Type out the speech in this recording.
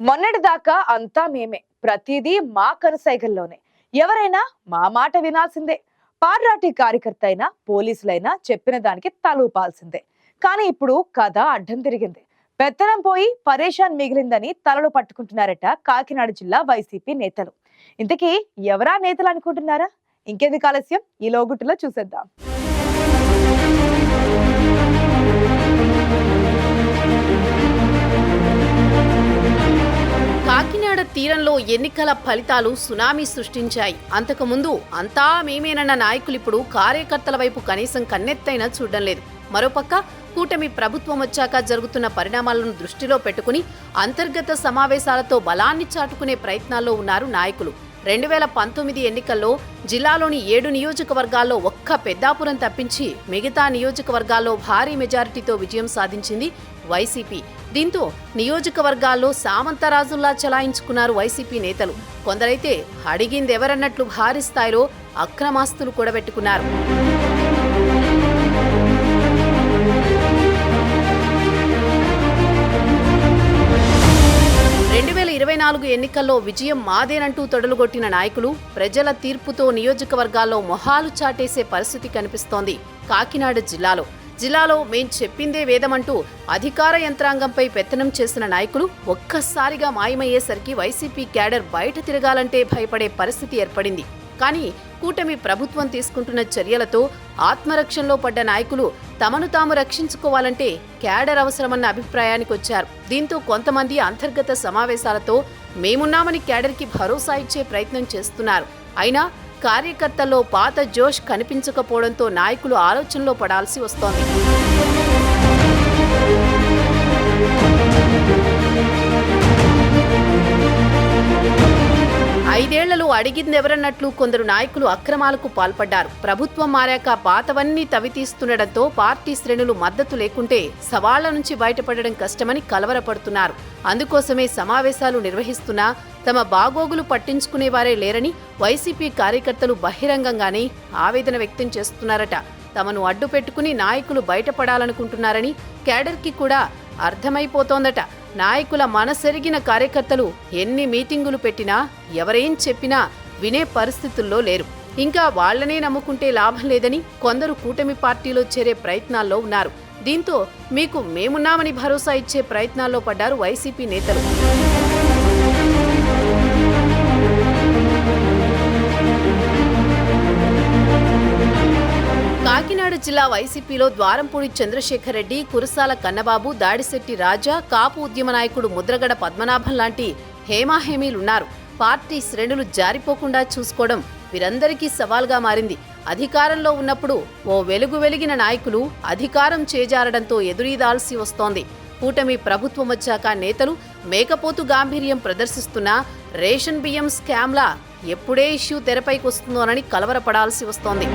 మొన్నటిదాకా అంతా మేమే, ప్రతిదీ మా కనుసైగల్లోనే. ఎవరైనా మా మాట వినాల్సిందే. పార్రాటి కార్యకర్త అయినా పోలీసులైనా చెప్పిన దానికి తలూపాల్సిందే. కానీ ఇప్పుడు కథ అడ్డం తిరిగింది. పెత్తనం పోయి పరేషాన్ మిగిలిందని తలలు పట్టుకుంటున్నారట కాకినాడ జిల్లా వైసీపీ నేతలు. ఇంతకీ ఎవరా నేతలు అనుకుంటున్నారా? ఇంకెందుకు ఆలస్యం, ఈ లోగుట్టులో చూసేద్దాం. కాకినాడ తీరంలో ఎన్నికల ఫలితాలు సునామీ సృష్టించాయి. అంతకుముందు అంతా మేమేనన్న నాయకులిప్పుడు కార్యకర్తల వైపు కనీసం కన్నెత్తైనా చూడడం లేదు. మరోపక్క కూటమి ప్రభుత్వం వచ్చాక జరుగుతున్న పరిణామాలను దృష్టిలో పెట్టుకుని అంతర్గత సమావేశాలతో బలాన్ని చాటుకునే ప్రయత్నాల్లో ఉన్నారు నాయకులు. 2019 ఎన్నికల్లో జిల్లాలోని 7 నియోజకవర్గాల్లో ఒక్క పెద్దాపురం తప్పించి మిగతా నియోజకవర్గాల్లో భారీ మెజారిటీతో విజయం సాధించింది వైసీపీ. దీంతో నియోజకవర్గాల్లో సామంతరాజుల్లా చలాయించుకున్నారు వైసీపీ నేతలు. కొందరైతే అడిగిందెవరన్నట్లు భారీ స్థాయిలో అక్రమాస్తులు కూడబెట్టుకున్నారు. 2024 ఎన్నికల్లో విజయం మాదేనంటూ తొడలుగొట్టిన నాయకులు ప్రజల తీర్పుతో నియోజకవర్గాల్లో మొహాలు చాటేసే పరిస్థితి కనిపిస్తోంది. కాకినాడ జిల్లాలో మేం చెప్పిందే వేదమంటూ అధికార యంత్రాంగంపై పెత్తనం చేసిన నాయకులు ఒక్కసారిగా మాయమయ్యేసరికి వైసీపీ క్యాడర్ బయట తిరగాలంటే భయపడే పరిస్థితి ఏర్పడింది. కానీ కూటమి ప్రభుత్వం తీసుకుంటున్న చర్యలతో ఆత్మరక్షణలో పడ్డ నాయకులు తమను తాము రక్షించుకోవాలంటే క్యాడర్ అవసరమన్న అభిప్రాయానికి వచ్చారు. దీంతో కొంతమంది అంతర్గత సమావేశాలతో మేమున్నామని క్యాడర్కి భరోసా ఇచ్చే ప్రయత్నం చేస్తున్నారు. అయినా కార్యకర్తల్లో పాత జోష్ కనిపించకపోవడంతో నాయకులు ఆలోచనలో పడాల్సి వస్తోంది. 5 ఏళ్లలో అడిగిందెవరన్నట్లు కొందరు నాయకులు అక్రమాలకు పాల్పడ్డారు. ప్రభుత్వం మారాక పాతవన్నీ తవితీస్తుండటంతో పార్టీ శ్రేణులు మద్దతు లేకుంటే సవాళ్ల నుంచి బయటపడడం కష్టమని కలవరపడుతున్నారు. అందుకోసమే సమావేశాలు నిర్వహిస్తున్నా తమ బాగోగులు పట్టించుకునేవారే లేరని వైసీపీ కార్యకర్తలు బహిరంగంగానే ఆవేదన వ్యక్తం చేస్తున్నారట. తమను అడ్డు పెట్టుకుని నాయకులు బయటపడాలనుకుంటున్నారని క్యాడర్కి కూడా అర్థమైపోతోందట. నాయకుల మనసెరిగిన కార్యకర్తలు ఎన్ని మీటింగులు పెట్టినా ఎవరేం చెప్పినా వినే పరిస్థితుల్లో లేరు. ఇంకా వాళ్లనే నమ్ముకుంటే లాభం లేదని కొందరు కూటమి పార్టీలో చేరే ప్రయత్నాల్లో ఉన్నారు. దీంతో మీకు మేమున్నామని భరోసా ఇచ్చే ప్రయత్నాల్లో పడ్డారు వైసీపీ నేతలు. కాకినాడ జిల్లా వైసీపీలో ద్వారంపూడి చంద్రశేఖర్ రెడ్డి, కురసాల కన్నబాబు, దాడిశెట్టి రాజా, కాపు ఉద్యమ నాయకుడు ముద్రగడ పద్మనాభం లాంటి హేమాహేమీలున్నారు. పార్టీ శ్రేణులు జారిపోకుండా చూసుకోవడం వీరందరికీ సవాల్గా మారింది. అధికారంలో ఉన్నప్పుడు ఓ వెలిగిన నాయకులు అధికారం చేజారడంతో ఎదురీదాల్సి వస్తోంది. కూటమి ప్రభుత్వం వచ్చాక నేతలు మేకపోతు గాంభీర్యం ప్రదర్శిస్తున్నా రేషన్ బియ్యం స్కామ్లా ఎప్పుడే ఇష్యూ తెరపైకొస్తుందోనని కలవరపడాల్సి వస్తోంది.